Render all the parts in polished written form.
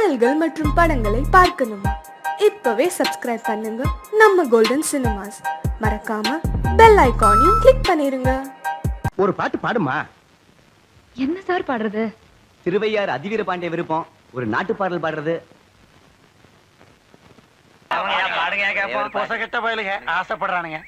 பாடல்கள் மற்றும் படங்களை பார்க்கணுமா? இப்பவே சப்ஸ்கிரைப் பண்ணுங்க நம்ம கோல்டன் சினிமாஸ். மறக்காம பெல் ஐகானையும் கிளிக் பண்ணிருங்க. ஒரு பாட்டு பாடுமா? என்ன சார் பாடுறது? திருவையார் அதிவீர பாண்டிய விருப்பம். ஒரு நாட்டு பாடல் பாடுறது. பொசகிட்ட பயலுங்க ஆசைப்படுறானுங்க.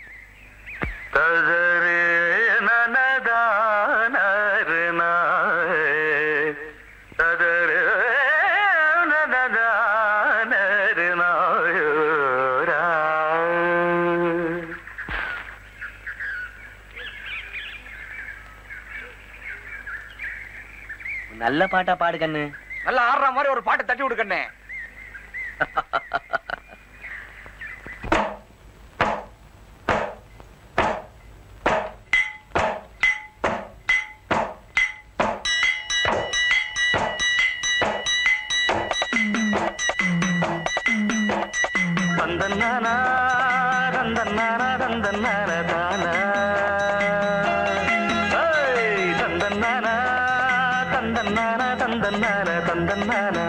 நல்ல பாட்டா பாடு கண்ணு. நல்லா ஆடுற மாதிரி ஒரு பாட்டு தட்டி விடுக்கண்ணே. தந்தன்னானா தந்தன்னானா தந்தன்னானா தானா தந்தன்னானா தந்தன்னானா தந்தன்னானா தந்தன்னானா.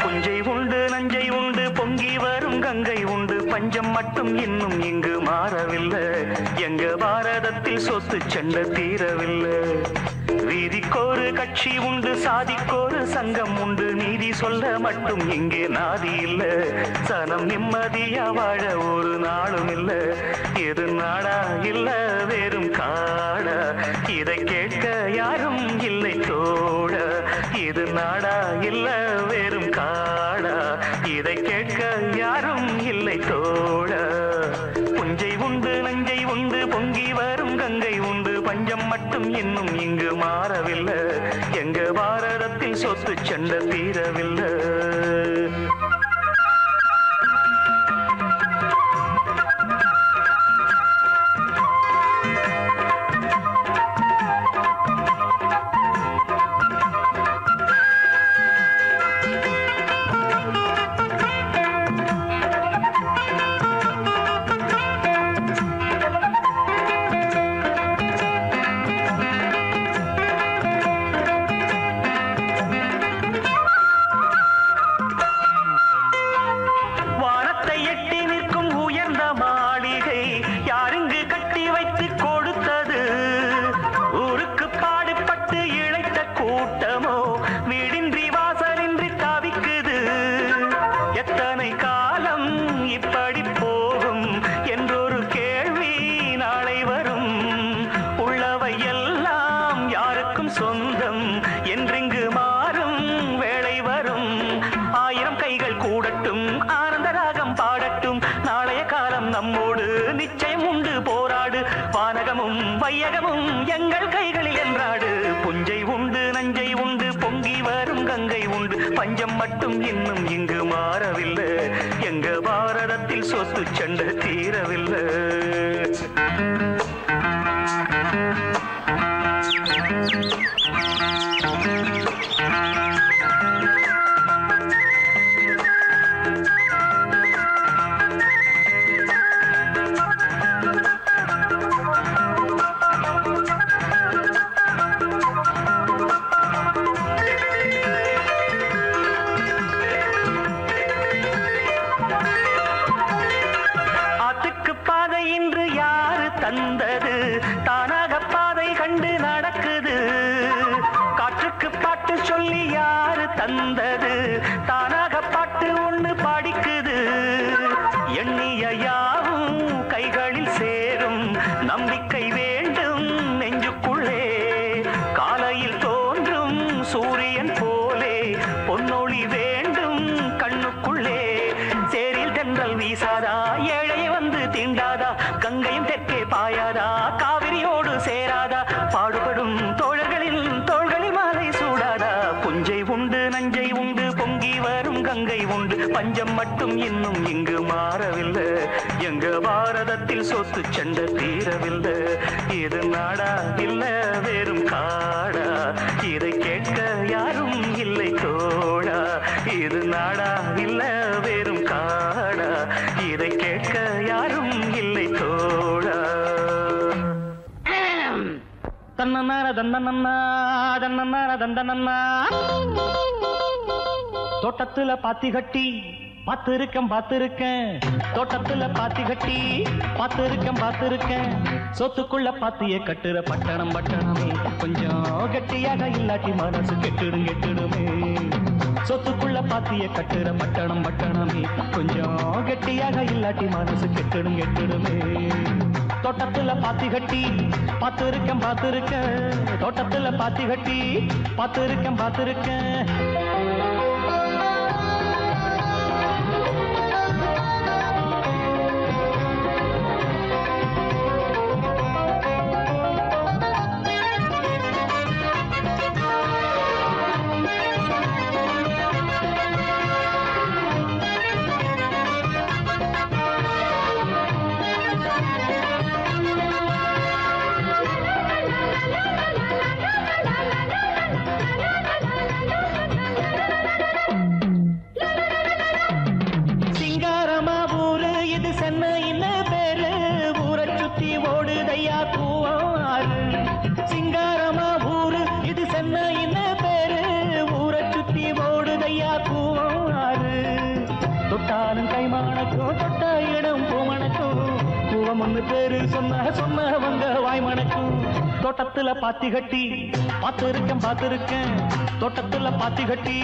புஞ்சை உண்டு நஞ்சை உண்டு பொங்கி வரும் கங்கை உண்டு, பஞ்சம் மட்டும் இன்னும் இங்கு மாறவில்லை. எங்க பாரதத்தில் சொத்து சண்டை தீரவில்லை. வீதிக்கோரு கட்சி உண்டு, சாதிக்கோரு சங்கம் உண்டு, நீதி சொல்ல மட்டும் இங்கே நாதி இல்ல. சனம் நிம்மதியா வாழ ஒரு நாளும் இல்ல. எது நாடா இல்ல வெறும் காடா, இதை கேட்க யாரும் இல்லை தோட. இது நாடா இல்ல வெறும் காடா, இதை கேட்க யாரும் இல்லை தோட. புஞ்சை உண்டு நஞ்சை உண்டு பொங்கி வரும் கங்கை உண்டு, பஞ்சம் மட்டும் இன்னும் இங்கு மாறவில்லை. எங்க பாரதத்தில் சொத்து சண்டை தீரவில்லை. சொந்தம் என்றிங்கு மாறும் வேளை வரும். ஆயிரம் கைகள் கூடட்டும், ஆனந்த ராகம் பாடட்டும். நாளைய காலம் நம்மோடு நிச்சயம் உண்டு, போராடு. வானகமும் வையகமும் எங்கள் கைகளில் என்றாடு. புஞ்சை உண்டு நஞ்சை உண்டு பொங்கி வரும் கங்கை உண்டு, பஞ்சம் மட்டும் இன்னும் இங்கு மாறவில்லை. எங்க பாரதத்தில் சொத்து சண்டை தீரவில்லை. இன்று யாரு தந்தது? தானாக பாதை கண்டு நடக்குது. காற்றுக்கு பாட்டு சொல்லி யாரு தந்தது? தானாக பாட்டு ஒண்ணு பாடிக்குது. எண்ணிய யாவும் கைகளில் சேரும், நம்பிக்கை வேண்டும் நெஞ்சுக்குள்ளே. காலையில் தோன்றும் சூரியன் போலே பொன்னொளி வேண்டும் கண்ணுக்குள்ளே. சேரில் தென்றல் வீசாதா, ஏழை வந்து தீண்டாதா, கங்கையும் தெற்கே பாயாதா, காவிரியோடு சேராதா, பாடுபடும் தோழர்களின் தோள்களில் மாலை சூடாதா. புஞ்சை உண்டு நஞ்சை உண்டு பொங்கி வரும் கங்கை உண்டு, பஞ்சம் மட்டும் இன்னும் இங்கு மாறவில்லை. எங்க பாரதத்தில் சொத்து சண்டை தீரவில்லை. இது நாடா இல்ல வெறும் காடா, இதை கேட்க யாரும் இல்லை தோழா. இது நாடா இல்ல வெறும் காடா, இதை கேட்க யாரும் இல்லை தோழா. தன்னன்னார தன்னன்னா தந்தனன்னா தோட்டத்துல பாத்தி கட்டி பார்த்திருக்கேன் தோட்டத்துல பாத்தி கட்டி பார்த்திருக்கேன் சொத்துக்குள்ள பாத்திய கட்டுற பட்டணமே கொஞ்சம் கட்டியாக இல்லாட்டி மனசு கெட்டுடுமே சொத்துக்குள்ள பாத்திய கட்டுற பட்டணமே கொஞ்சம் கட்டியாக இல்லாட்டி மனசு கெட்டுடுமே தோட்டத்துல பாத்தி கட்டி பார்த்திருக்கேன் தோட்டத்துல பாத்தி கட்டி பார்த்திருக்கேன் பேரு சொன்னவங்க வாய் மணக்கும் தோட்டத்துல பாத்தி கட்டி பார்த்திருக்கேன் தோட்டத்துல பாத்தி கட்டி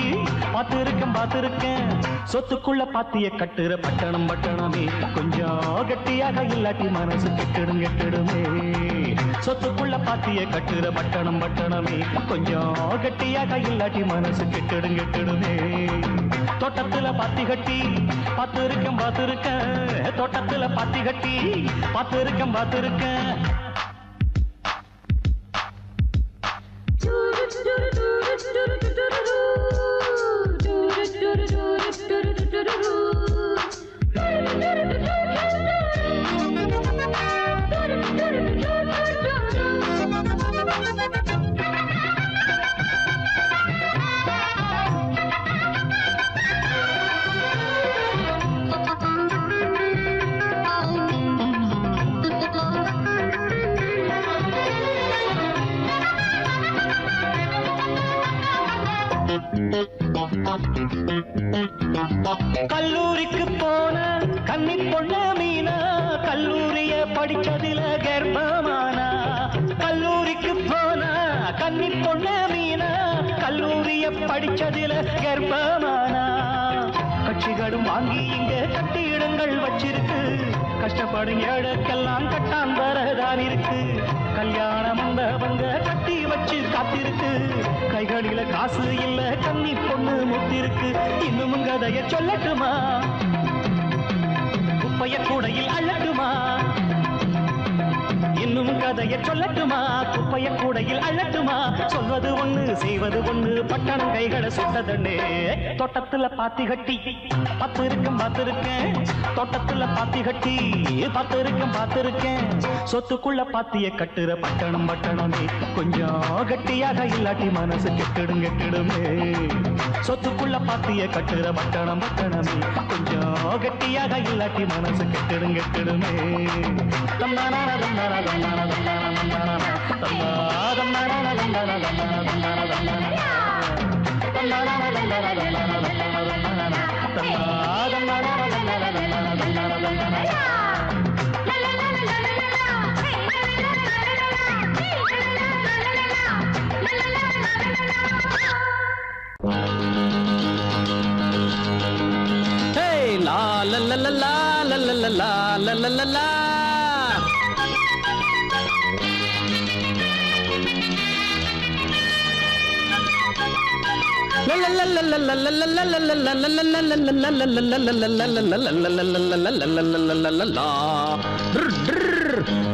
பார்த்திருக்கேன் சொத்துக்குள்ள பாத்திய கட்டுற பட்டணமே கொஞ்சம் கட்டியாக இல்லாட்டி மனசு கெட்டுடுமே சொத்துக்குள்ள பாத்திய கட்டுற பட்டணமே கொஞ்சம் கட்டியாக இல்லாட்டி மனசு கெட்டுடுமே தோட்டத்துல பாத்தி கட்டி பார்த்திருக்கேன் தோட்டத்துல பாத்தி கட்டி பார்த்திருக்கேன் கல்லூரிக்கு போன கன்னி பொண்ண மீனா கல்லூரிய படிச்சதில கர்ப்பமானா கல்லூரிக்கு போன கன்னி பொண்ண மீனா கல்லூரிய படிச்சதில கர்ப்பமானா கட்சிகளும் வாங்கி இங்க கட்டிடங்கள் வச்சிருக்கு கஷ்டப்படும் ஏழுக்கெல்லாம் கட்டான் வரதான் இருக்கு கல்யாண மண்டபங்க கட்டி வச்சு காத்திருக்கு கைகளில காசு இல்ல கன்னி பொண்ணு முத்திருக்கு இன்னும் கதைய சொல்லட்டுமா குப்பைய கூடையில் அள்ளட்டுமா இன்னும் கதைய சொல்லட்டுமா குப்பைய கூடையில் அள்ளட்டுமா சொல்வது ஒண்ணு செய்வது ஒண்ணு பட்டணம் கைகளை சுட்டதண்ணே தோட்டத்துல பாத்தி கட்டி பார்த்திருக்கேன் தோட்டத்துல பாத்தி கட்டி பார்த்திருக்கேன் சொத்துக்குள்ள பாத்திய கட்டுற பட்டணமே கொஞ்சம் கட்டியாக இல்லாட்டி மனசு கெட்டுடுமே சொத்துக்குள்ள பாத்திய கட்டுற பட்டணமே கொஞ்சம் கட்டியாக இல்லாட்டி மனசு கெட்டுடுமே Hey, la la la la la la la la la la la la.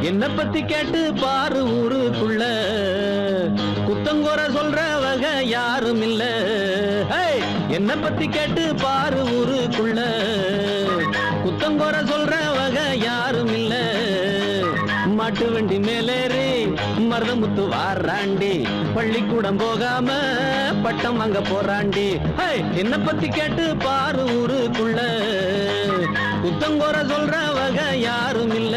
என்ன பத்தி கேட்டு பாரு ஊருக்குள்ள குத்தங்கோர சொல்ற வகை யாரும் இல்ல என்ன பத்தி கேட்டு பாரு ஊருக்குள்ள குத்தங்கோர சொல்ற வகை யாரும் இல்ல மாட்டு வண்டி மேலேறி மருதமுத்து வாராண்டி பள்ளிக்கூடம் போகாம பட்டம் அங்க போறாண்டி என்ன பத்தி கேட்டு பாரு ஊருக்குள்ள குத்தங்கோர சொல்ற வகை யாரும் இல்ல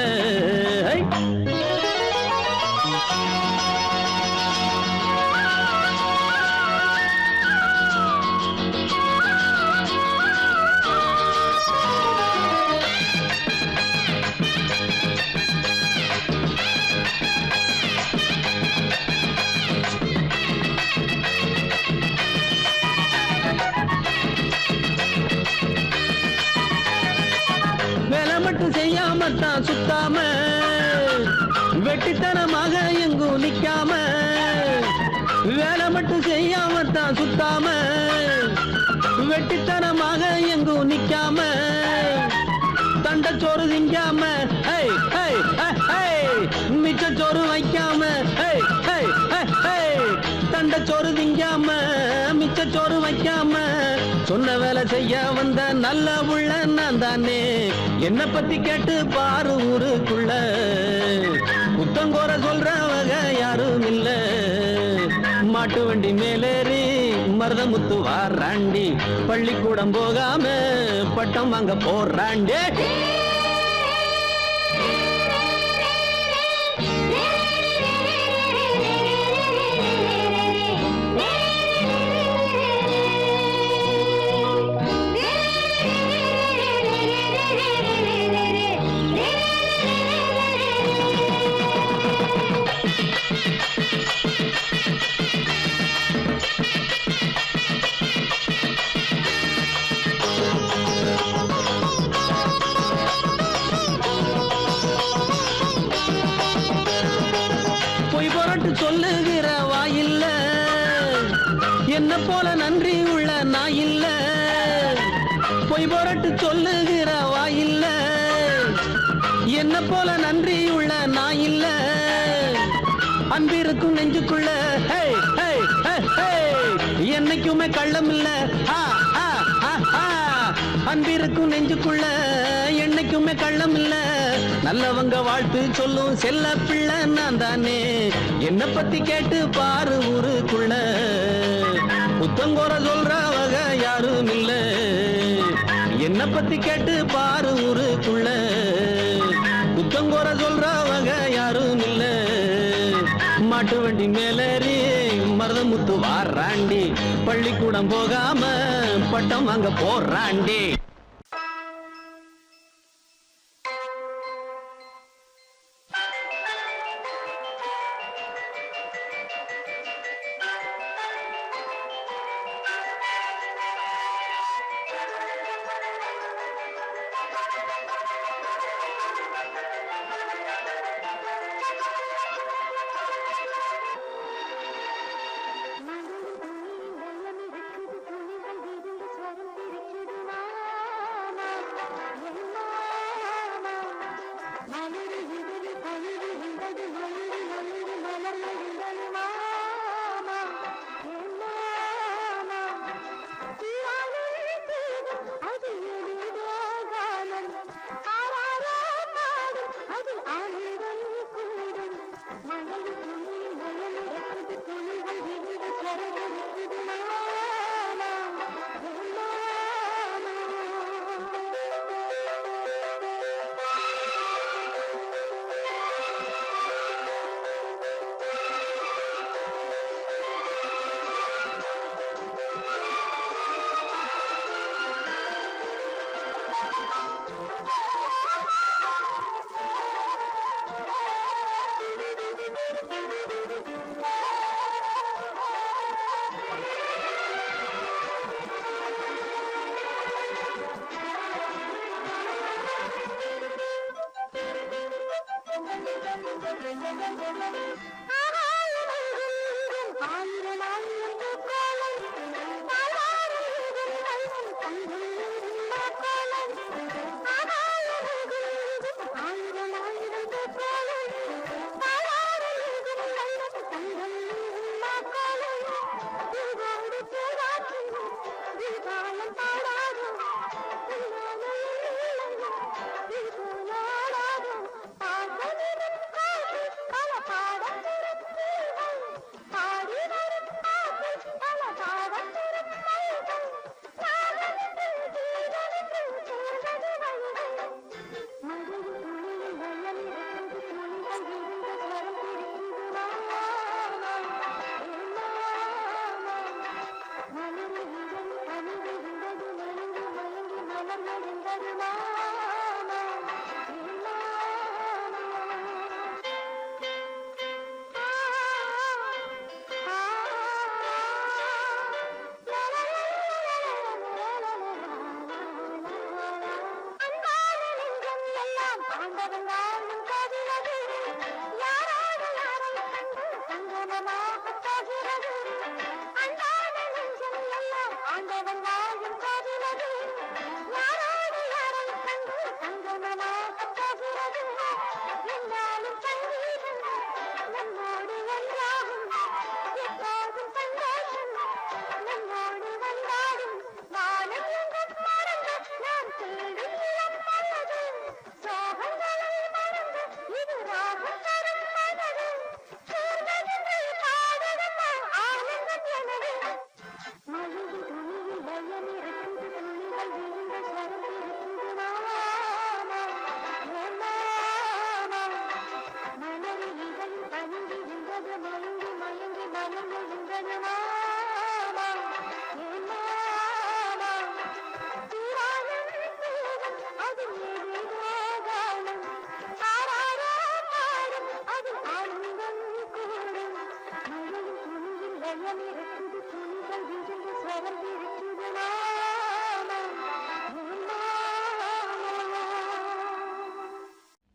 மட்டும் செய்யாமத்தான் சுத்தாம வெட்டித்தனமாக எங்கும் நிக்காம வேலை மட்டும் செய்யாமத்தான் சுத்தாம வெட்டித்தனமாக எங்கும் நிக்காம தண்டச்சோறு திங்காம மிச்சச்சோறு வைக்காம தண்டச்சோறு திங்காம மிச்சச்சோறு வைக்காம சொன்ன வேலை செய்ய வந்த நல்ல உள்ள நான் தானே என்ன பத்தி கேட்டு பாரு ஊருக்குள்ள புத்தங்கோர சொல்றவங்க யாரும் இல்ல மாட்டு வண்டி மேலேறி மருதமுத்து வாராண்டி பள்ளிக்கூடம் போகாம பட்டம் வாங்க போறாண்டே சொல்லுகிற வாயில்ல என்ன போல நன்றி உள்ள நாயில்ல பொய் போரட்டு சொல்லுகிற வாயில்ல என்ன போல நன்றி உள்ள நாயில்ல அன்பிருக்கும் நெஞ்சுக்குள்ள என்னைக்குமே கள்ளம் இல்ல அன்பிருக்கும் நெஞ்சுக்குள்ள என்னைக்குமே கள்ளம் இல்ல நல்லவங்க வாழ்த்து சொல்லும் செல்ல பிள்ளை நான் தானே என்ன பத்தி கேட்டு பாரு ஊருக்குள்ள புத்தங்கோர சொல்றவங்க யாரும் இல்ல என்ன பத்தி கேட்டு பாரு ஊருக்குள்ள புத்தங்கோர சொல்றவங்க யாரும் இல்ல மாட்டு வண்டி மேலேறி மருதமுத்து வாராண்டி பள்ளிக்கூடம் போகாம பட்டம் வாங்க போறாண்டி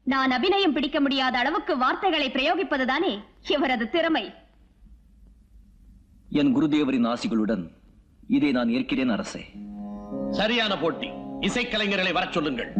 நான் அபிநயம் பிடிக்க முடியாத அளவுக்கு வார்த்தைகளை பிரயோகிப்பதுதானே இவரது திறமை. என் குருதேவரின் ஆசிகளுடன் இதை நான் ஏற்கிறேன் அரசே. சரியான போட்டி. இசைக்கலைஞர்களை வரச் சொல்லுங்கள்.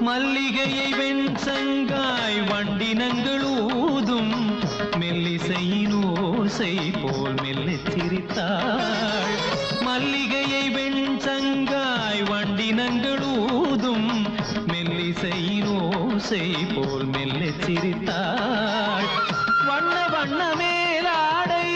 மல்லிகையை வெண்சங்காய் வண்டினங்கள் ஊதும் மெல்லிசையின் ஓசை போல் மெல்லச் சிரித்தாள். மல்லிகையை வெண்சங்காய் வண்டினங்கள் ஊதும் மெல்லிசையின் ஓசை போல் மெல்லச் சிரித்தாள். வண்ண வண்ண மேலாடை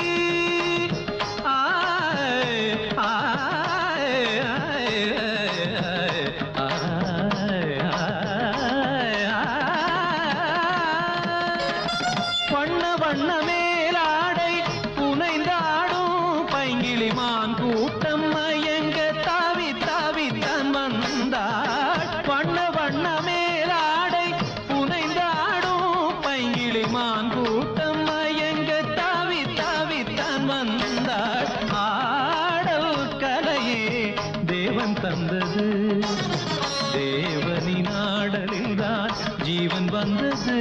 தந்தது. தேவனின் ஆடலில்தான் ஜீவன் வந்தது.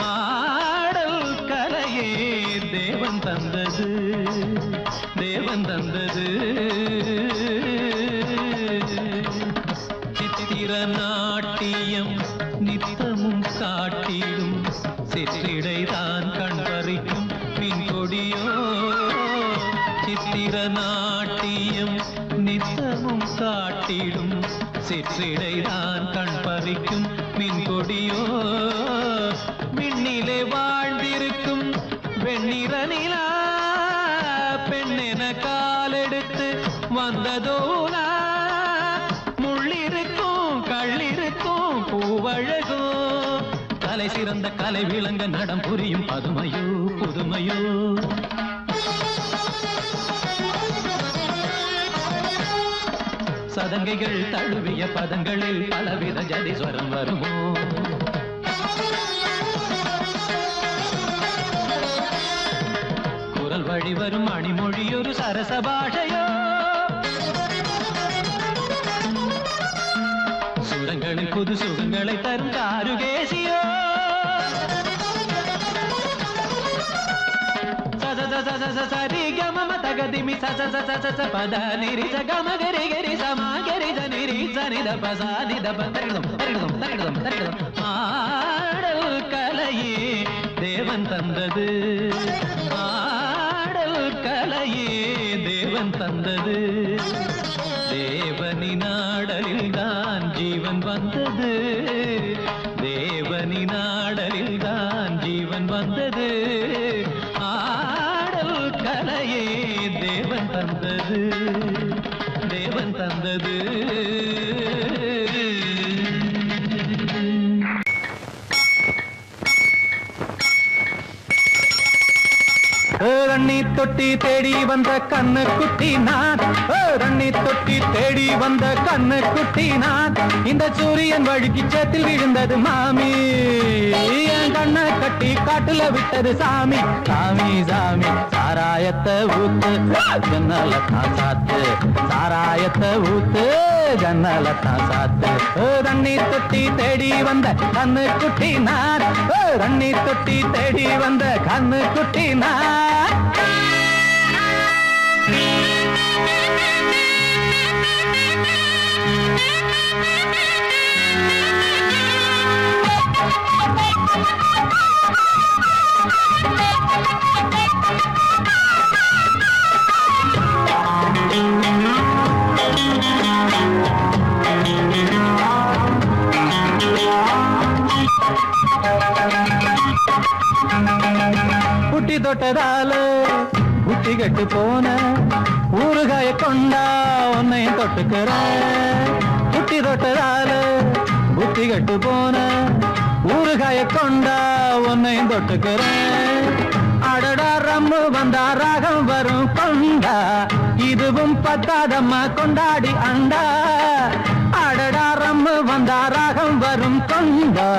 ஆடல் கலையே தேவன் தந்தது, தேவன் தந்தது. சித்திர நாட்டியம் நித்தமும் காட்டிடும் சிற்றிடைதான் கண் பறிக்கும் மின்கொடியோ. சித்திர நாட்டியம் நித்தமும் காட்டிடும் சிற்றிடைதான் கண் பறிக்கும் மின்கொடியோ. விண்ணிலே வாழ்ந்திருக்கும் வெண்ணிற நிலா பெண்ணென காலெடுத்து வந்ததோலா. முள்ளிருக்கும் கள்ளிருக்கும் பூவழகோ. கலை சிறந்த கலை விளங்க நடம் புரியும் பதுமையோ புதுமையோ. சதங்கைகள் தழுவிய பதங்களில் பலவித ஜதிஸ்வரம் வருமோ குரல் வழி வரும் அணிமொழி ஒரு சரச பாஷையோ சுரங்களில் புது சுகங்களை தரும் காருகேசியோ சரி கம தகதிமி ச பத நிரி ச கம கரி கரி சமா கரி த நிரி சனி த பசாதி த பந்தரிடம் தரிடம் தரிடம் தரிடம் ஆடல் கலையே தேவன் தந்தது ஆடல் கலையே தேவன் தந்தது தேவனின் ஆடலில் தான் ஜீவன் வந்தது தேவனின் ஆடலில் தான் ஜீவன் வந்தது ஆடல் கலையே தேவன் தந்தது தேவன் தந்தது ரண்ணி தொட்டி தேடி வந்த கண்ணு குட்டி நான் ரண்ணி தொட்டி தேடி வந்த கண்ணு குட்டி நான் இந்த சூரியன் வழுக்கி சேத்தில் விழுந்தது மாமி என் கண்ணை கட்டி காட்டுல விட்டது சாமி சாமி சாமி சாராயத்தை ஊத்து ஜன்னல தான் சாத்து சாராயத்தை ஊத்து ஜன்னல தான் சாத்து ரண்ணி தொட்டி தேடி வந்த கண்ணு குட்டி நான் ரண்ணி தொட்டி தேடி வந்த கண்ணு குட்டி நான் புட்டி தொட்டதால புட்டி கட்டு போன ஊறுகாய கொண்டா உன்னையும் தொட்டுக்கிற புட்டி தொட்டதால புட்டி கட்டு போன ஊறுகாய கொண்டா உன்னையும் தொட்டுக்கிற அடடா ரம்மு வந்தா ராகம் வரும் கொண்டா இதுவும் பத்தாதம்மா கொண்டாடி அண்டா அடடா ரம்மு வந்தா ராகம் வரும் கொண்டா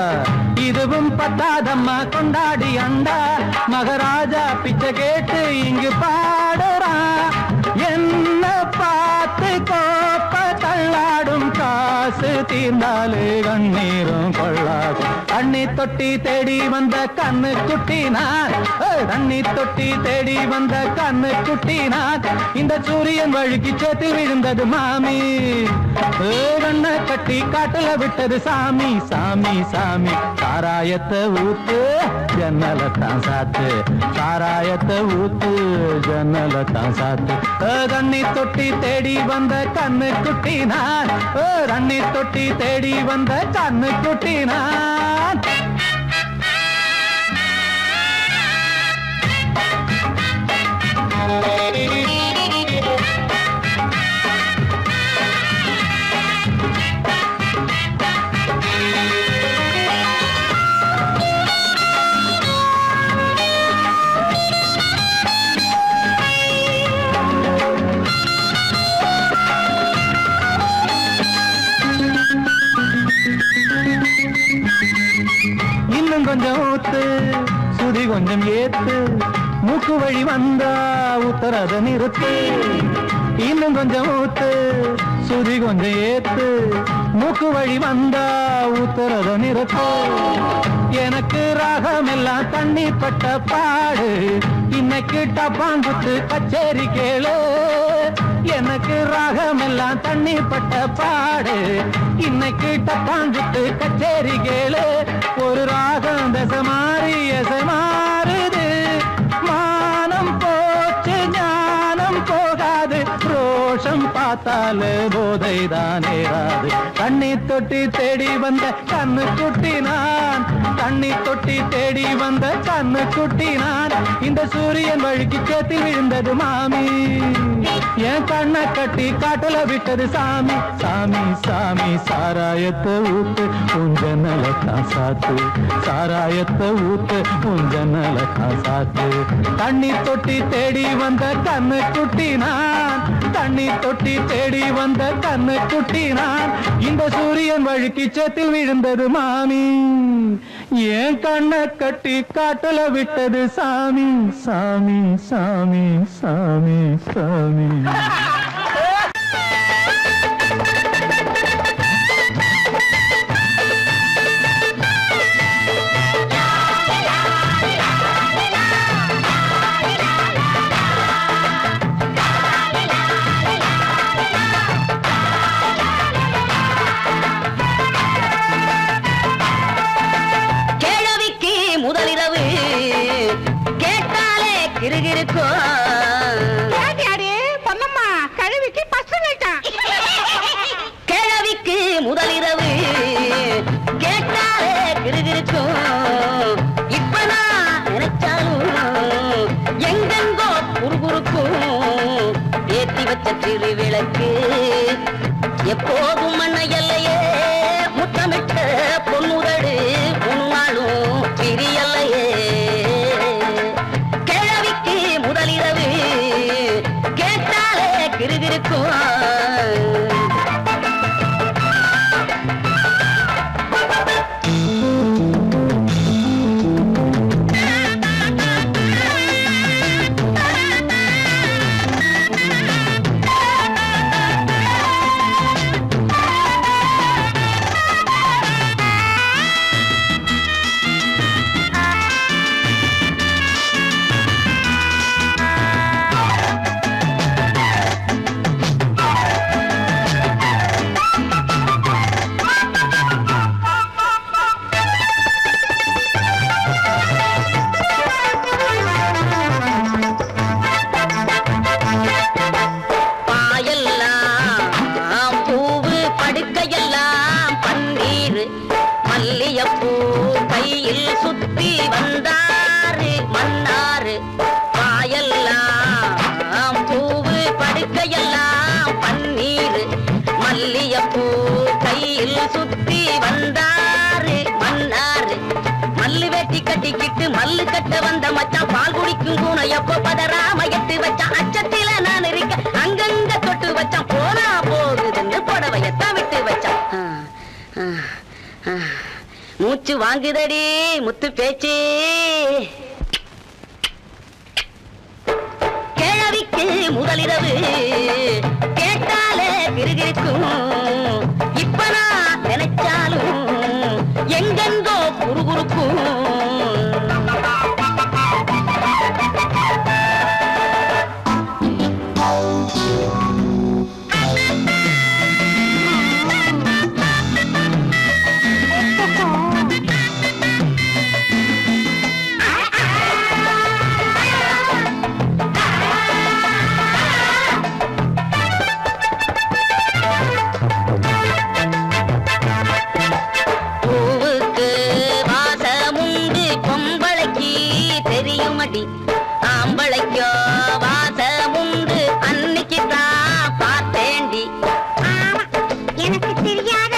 இதுவும் பத்தாதம்மா கொண்டாடி அண்டா மகாராஜா பிச்சை கேட்டு இங்கு பாடுறா என்ன பார்த்து கோப்ப தள்ளாடும் காசு தீர்ந்தாலே கண்ணீரும் கொள்ளாது தண்ணி தொட்டி தேடி வந்த கண்ணு குட்டி நான் தண்ணி தொட்டி தேடி வந்த கண்ணு குட்டி நான் இந்த சூரியன் வழுக்கி சேத்தில் விழுந்தது மாமி கண்ணை கட்டி காட்டுல விட்டது சாமி சாமி சாமி சாராயத்தை ஊத்து ஜன்னல தான் சாத்து சாராயத்தை ஊத்து ஜன்னல தான் சாத்து தண்ணி தொட்டி தேடி வந்த கண்ணு குட்டி நான் தண்ணி தொட்டி தேடி வந்த கண்ணு குட்டி நான் இன்னும் கொஞ்சம் ஊத்து சுதி கொஞ்சம் ஏத்து மூக்கு வழி வந்தா உத்தரத நிறுத்து இன்னும் கொஞ்சம் ஊத்து சுதி கொஞ்சம் ஏத்து மூக்கு வழி வந்தா உத்தரத நிறுத்து எனக்கு ராகம் எல்லாம் தண்ணி பட்ட பாடு இன்னைக்கு டப்பாங்குத்து கச்சேரி கேளு எனக்கு ராகம் எல்லாம் தண்ணி பட்ட பாடு இன்னைக்கு டப்பாங்குத்து கச்சேரி கேளு ஒரு ராகம் தசை மாறி எசை மாறுது மானம் போச்சு ஞானம் போகாது ரோஷம் பார்த்தாலே போதை தானே ராது தண்ணி தொட்டி தேடி வந்த கண்ணு குட்டி நான் தண்ணி தொட்டி தேடி வந்த கண்ணு குட்டி நான் இந்த சூரியன் வழுக்கி சேத்தில் விழுந்தது மாமி என் கண்ணை கட்டி காட்டுல விட்டது சாமி சாமி சாமி சாராயத்தை ஊத்து உஞ்சனல தான் சாத்து சாராயத்தை ஊத்து உஞ்சனல தான் சாத்து தண்ணி தொட்டி தேடி வந்த கண்ணு குட்டி நான் தண்ணீர் தொட்டி தேடி வந்த கண்ணு குட்டி நான் இந்த சூரியன் வழுக்கி சேத்தில் விழுந்தது மாமி ஏன் கண்ணை கட்டி காட்டுல விட்டது சாமி சாமி சாமி சாமி சாமி கிழவிக்கு முதலிரவு கேட்டாலே கிருகிருக்கும் இப்ப நான் நினைச்சாலும் எங்கெங்கோ குறுகுறுக்கும் ஏற்றி வச்ச சிறு விளக்கு எப்போதும் மண்ண எல்லையே முத்தமிட்ட பொன்னுதடு உன்னாலும் சிறியல்லையே கிழவிக்கு முதலிரவு கேட்டாலே கிருகிருக்கும் மல்லியப்பூ கையில் சுத்தி வந்தாரு மன்னாரு பாயெல்லாம் பூவு படுக்கையெல்லாம் பன்னீர் மல்லியப்பூ கையில் சுத்தி வந்தாரு மன்னாரு மல்லு வெட்டி கட்டிக்கிட்டு மல்லு கட்ட வந்த மச்சான் பால் குடிக்கும் பூனை எப்போ பதறாம எட்டு வச்சான் அச்சத்தில நான் இருக்க அங்கங்க தொட்டு வச்சான் போனா போகுதுன்னு புடவையத்தான் விட்டு வச்சான் மூச்சு வாங்குதடி முத்து பேச்சு கிழவிக்கு முதலிரவு கேட்டாலே கிருகிருக்கும் இப்ப நான் நினைச்சாலும் எங்கெங்கோ குறுகுறுக்கும் ஆம்பளைக்கோ வாசமுண்டு அன்னைக்கு தான் பார்த்தேண்டி எனக்கு தெரியாத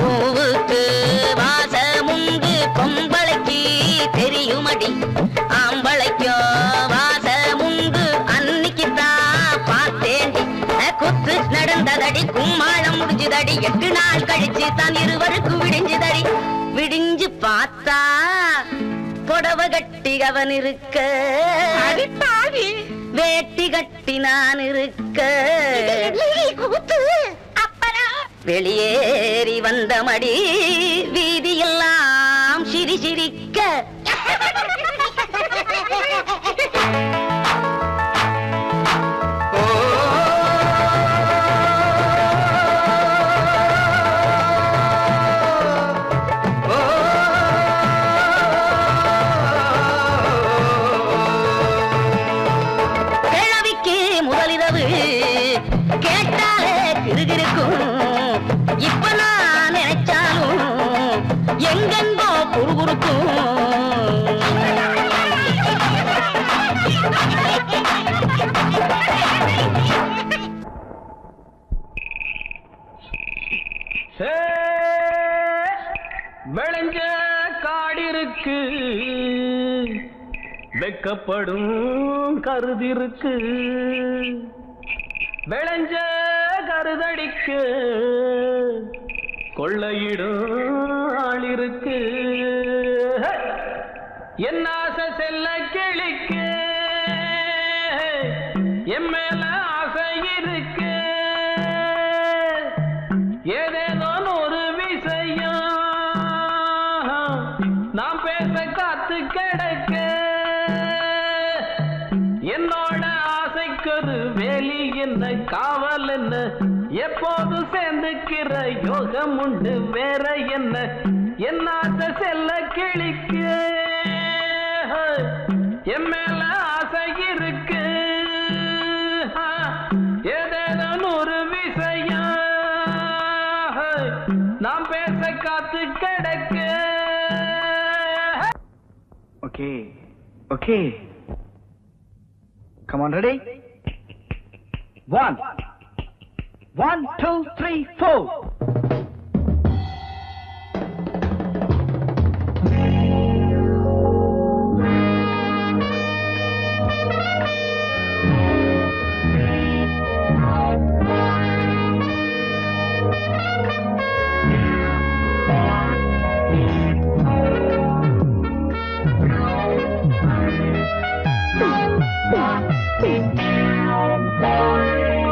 பூவுக்கு வாசமுண்டு பொம்பளைக்கு தெரியுமடி ஆம்பளைக்கோ வாசமுண்டு அன்னைக்கு தான் பார்த்தேண்டி குத்து நடந்ததடி கும்மாளம் முடிஞ்சுதடி 8 நாள் கழிச்சு தான் இருவருக்கும் விடிஞ்சுதடி விடிஞ்சு பார்த்தா புடவ கட்டி அவன் இருக்க வேட்டி கட்டி நான் இருக்க வெளியேறி வந்த மடி வீதியெல்லாம் சிரி சிரிக்க கேட்டாலே கிருகிருக்கும் இப்ப நான் நினைச்சாலும் எங்கெங்கோ குறுகுறுக்கும் விளைஞ்ச காடிருக்கு வெக்கப்படும் கருதிருக்கு விளைஞ்ச கருதடிக்கு கொள்ளையிடும் ஆளிருக்கு என் ஆசை செல்ல கிளிக்கு என் மேல ஆசை இருக்கு ஏதேதோ ஒரு விஷயம் நாம் பேச காத்து கிடக்க என்னோட ஆசைக்கொரு வேலி என்ன காவல் என்ன எப்போதும் சேர்ந்துக்கிற யோகம் உண்டு வேற என்ன என் ஆசை செல்ல கிளிக்கு என் மேல ஆசை இருக்கு ஏதேதோ ஒரு விஷயம் நாம் பேச காத்து கிடக்க okay okay come on ready 1 2 3 4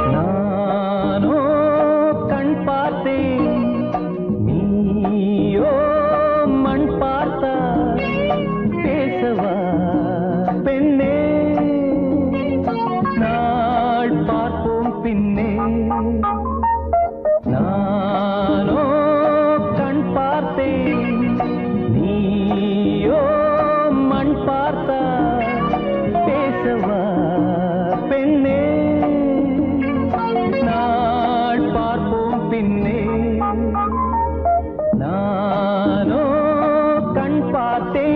நானோ கண் பார்த்தேன் நீயோ மண் பார்த்தா பேசவா பெண்ணே நாள் பார்ப்போம் பின்னே நானோ கண் பார்த்தேன் நீயோ மண் பார்த்தா பேசவா பெண்ணே நாள் பார்ப்போம் பின்னே நானோ கண் பார்த்தேன்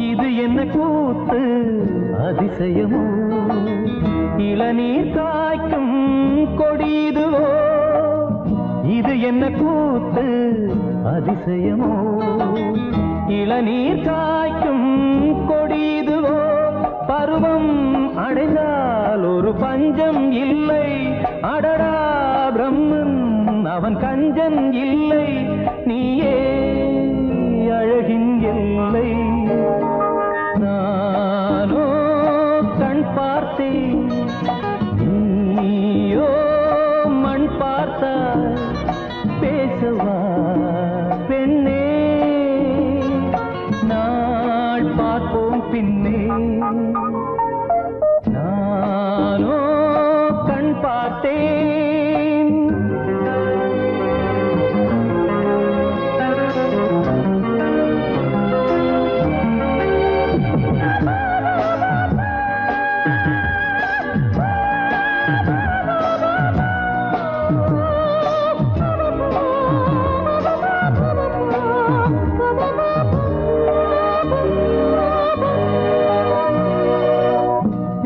இது என்ன கூத்து அதிசயமோ இளநீர் காய்க்கும் கொடிதுவோ இது என்ன கூத்து அதிசயமோ இளநீர் காய்க்கும் கொடிதுவோ பருவம் அடைந்தால் ஒரு பஞ்சம் இல்லை அடடா பிரம்மன் அவன் கஞ்சன் இல்லை நீயே அழகின் எல்லை நானோ கண் பார்த்தேன் நீயோ மண் பார்த்தா பேசவா பெண்ணே நாள் பார்ப்போம் பின்னே நானோ கண் பார்த்தேன்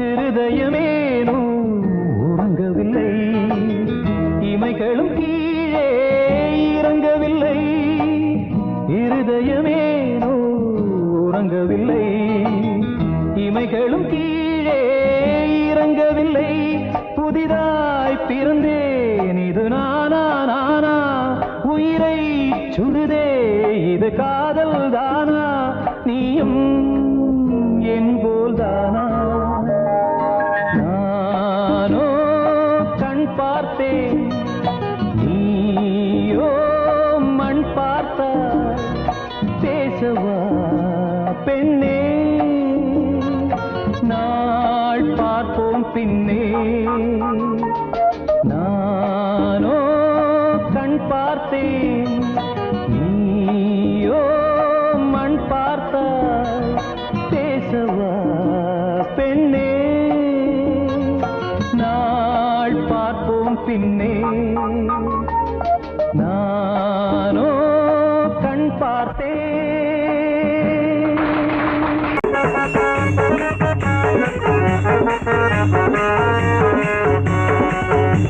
இருதயமேனோ உறங்கவில்லை இமைகளும் கீழே இறங்கவில்லை இருதயமேனோ உறங்கவில்லை இமைகளும் கீழே இறங்கவில்லை புதிதாய் பிறந்தேன் இது நானா நானா உயிரை சுடுதே இது காதல் தானா நீயும் என் போல் தானா நானோ கண் பார்த்தேன் நீயோ மண் பார்த்தா பேசவா பெண்ணே நாள் பார்ப்போம் பின்னே நானோ கண் பார்த்தேன்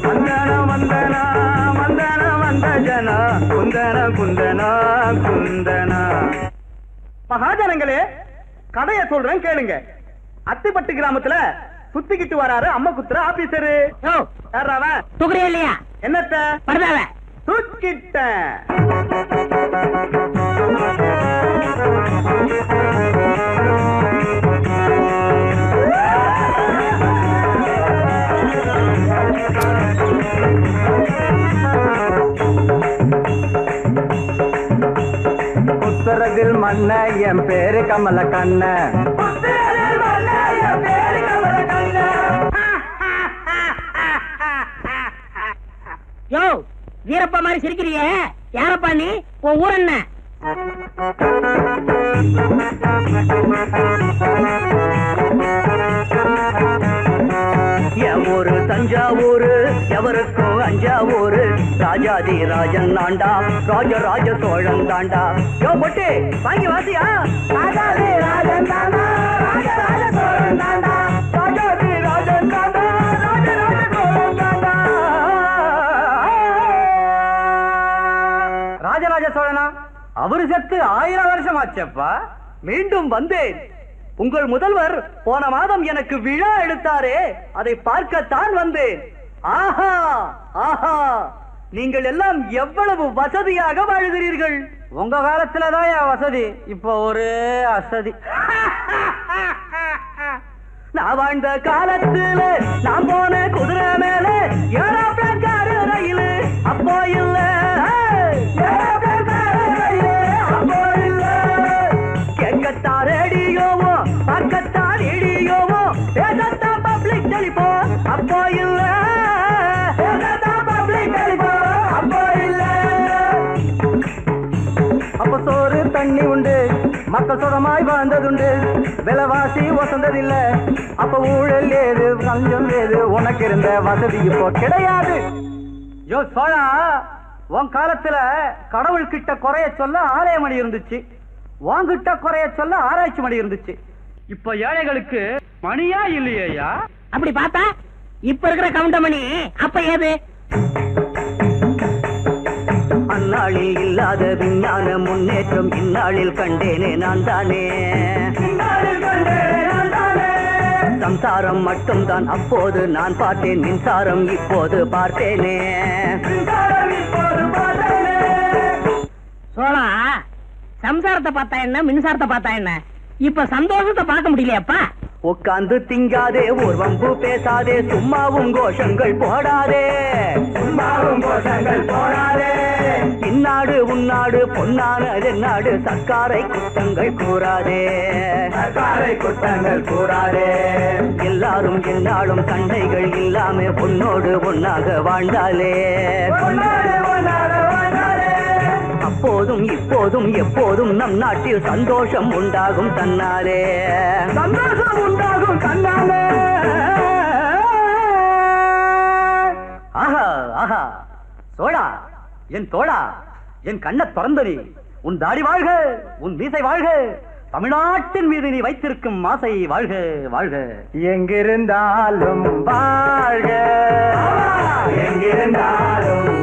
வந்தன வந்தன வந்தன வந்த ஜன குந்தன குந்தன குந்தன. மகாஜனங்களே, கதைய சொல்றேன் கேளுங்க. அத்திப்பட்டு கிராமத்துல சுத்திக்கிட்டு வராரு அம்மா குத்துற ஆபீசரு. துகுறியா இல்லையா? என்னத்த பரதாவ தூக்கிட்ட. புத்தரத்தில் மன்ன என் பேரு கமல கண்ண. யோ, வீரப்பா மாதிரி சிரிக்கிறிய? யாரப்பா நீ? உன் ஊர் என்ன? என் ஊரு தஞ்சாவூரு, எவருக்கும் அஞ்சாவூரு. ராஜாதி ராஜன் தாண்டா, ராஜராஜ சோழன் தாண்டா. யோ பொட்டு வாங்கி வாசியா. ராஜாதி ராஜன் தாண்டா, ராஜராஜ சோழன் தாண்டா. ராஜாதி ராஜன் தாண்டா, ராஜராஜ சோழன் தாண்டா. ராஜராஜ சோழனா? அவரு செத்து 1000 வருஷம் ஆச்சப்பா. மீண்டும் வந்தேன். உங்கள் முதல்வர் போன மாதம் எனக்கு விழா எடுத்தாரே, அதை பார்க்கத்தான் வந்தேன். ஆஹா ஆஹா, நீங்கள் எல்லாம் எவ்வளவு வசதியாக வாழ்கிறீர்கள். உங்க காலத்துலதான் வசதி, இப்ப ஒரு அசதி. நான் வாழ்ந்த காலத்துல நான் போன குதிரை மேல ஏரோப்ளேன் காரு ரயில் அப்போ இல்ல. கேட்கத்தான் ரேடியோவோ, பார்க்கத்தான் ரேடியோவோ, பேசத்தான் பப்ளிக் டெலிபோன் அப்போ இல்ல. பப்ளிக் டெலிபோன் அப்போ இல்ல. அப்ப சோறு தண்ணி உண்டு, மக்கள் சுகமாய் வாழ்ந்ததுண்டு. விலைவாசி வசந்ததில்ல, அப்ப ஊழல் ஏது, லஞ்சம் ஏது, உனக்கு இருந்த வசதி இப்போ கிடையாது. யோ சோழா, உன் காலத்துல கடவுள் கிட்ட குறைய சொல்ல ஆலயமணி இருந்துச்சு, வாங்கிட்ட குறைய சொல்ல ஆராய்ச்சி மணி இருந்துச்சு. இப்ப ஏழைகளுக்கு மணியா இல்லையா? அப்படி பார்த்தா இப்ப இருக்கிற கவுண்டமணி அப்ப ஏது? அந்நாளில் இல்லாத விஞ்ஞான முன்னேற்றம் இந்நாளில் கண்டேனே நான் தானே. சம்சாரம் மட்டும்தான் அப்போது நான் பார்த்தேன், மின்சாரம் இப்போது பார்த்தேனே. சோழா, சம்சாரத்தை பார்த்தா என்ன, மின்சாரத்தை பார்த்தா என்ன? இப்ப சந்தோஷத்தை பார்க்க முடியலையாப்பா? உட்கார்ந்து திங்காதே, ஒரு வம்பு பேசாதே, சும்மாவும் கோஷங்கள் போடாதே. சும்மாவும் கோஷங்கள் போடாதே. இந்நாடு உன்னாடு பொன்னானது நாடு, சர்க்காரை குற்றங்கள் கூறாதே. சர்க்காரை குற்றங்கள் கூறாதே. எல்லாரும் என்னாலும் சண்டைகள் இல்லாம உன்னோடு ஒன்னாக வாழ்ந்தாலே. அப்போதும் இப்போதும் எப்போதும் நம் நாட்டில் சந்தோஷம் உண்டாகும் தன்னாலே. சந்தோஷம் உண்டாகும் தன்னாலே. ஆஹா ஆஹா, சோழா என் தோழா, என் கண்ண திறந்தனி. உன் தாடி வாழ்க, உன் மீசை வாழ்க, தமிழ்நாட்டின் மீது நீ வைத்திருக்கும் ஆசை வாழ்க வாழ்க. எங்கிருந்தாலும் வாழ்க, எங்கிருந்தாலும்